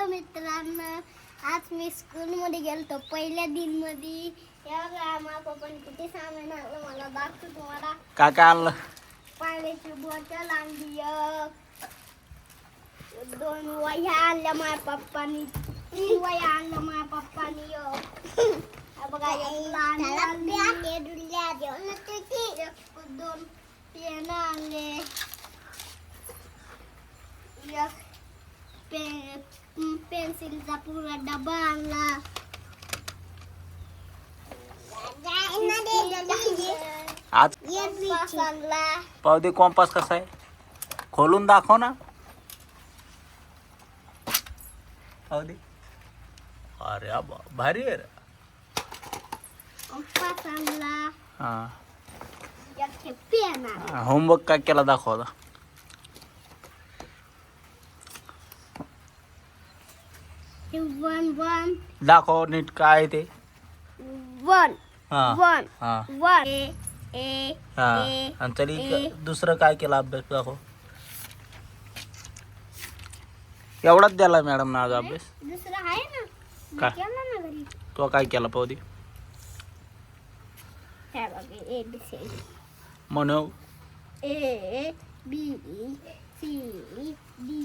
मित्रांनो, आज मी स्कूलमध्ये गेलतो पहिल्या दिनमध्ये. माझ्या पप्पाने किती सामान आणलं मला दाखवतो तुम्हाला. काय काय आणलं? पाण्याची बॉटल आणली, 2 वह्या आणल्या माझ्या पप्पानी, 3 वह्या आणल्या माझ्या पप्पानी. बघा, 2 पेन आणले, पेन्सिलचा पुरा डबा आणला. आज आणला. पावदी कॉम्पास कसा आहे? खोलून दाखव ना पावदी. अरे भारी आहे रे. कंपास आणला. हा, एक पेन आणला. होमवर्क काय केला दाखव आता. वन दाखव नीट काय आहे ते. वन हा वन हा वन ए हा. आणि तरी दुसरं काय केला अभ्यास दाखव. एवढाच द्याला मॅडम ना आज अभ्यास. दुसरा आहे ना, काय? केला ना घरी. तो काय केला पावदी? हे बघ, ए बी सी म्हणू A B C D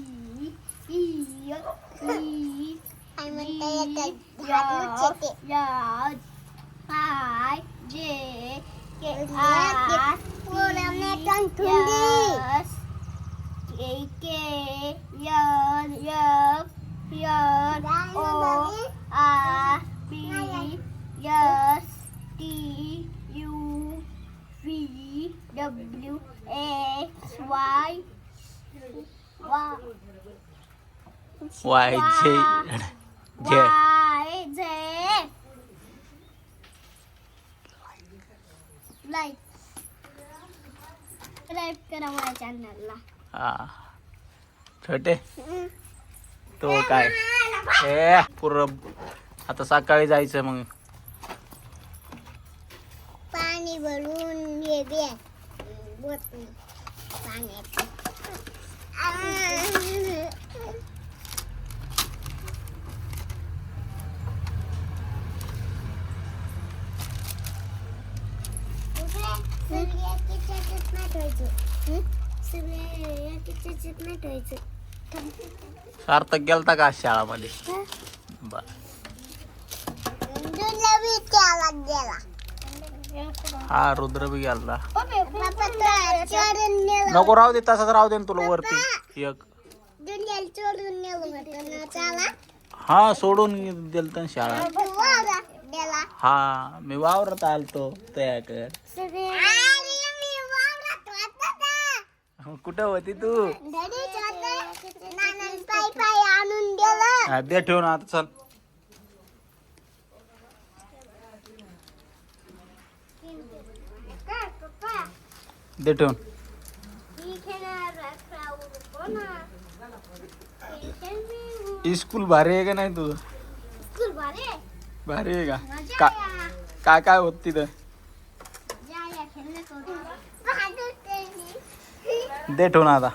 E F I J K R S K L M O R P S T U V W X Y Y J J Y Z. Like subscribe करा माझ्या चॅनलला. हा छोटे तो काय ए पुरं आता सकाळी जायचं मग. पाणी भरून ये बे बोतल पाण्यात. सार्थक गेलता का आज शाळामध्ये? बर. हा रुद्र बी गेलता. नको राहू दे तसंच राहू दे ना तुला वरती एक. हा सोडून दिलत ना शाळा. हा मी वावरत आलतो त्याकडे. कुठं होती तू? हा, दे ठेवून आता चल. दे ठेवून. स्कूल भारी आहे का नाही तुझं? भारी आहे का? काय काय होत तिथं? दे ठेवून आता.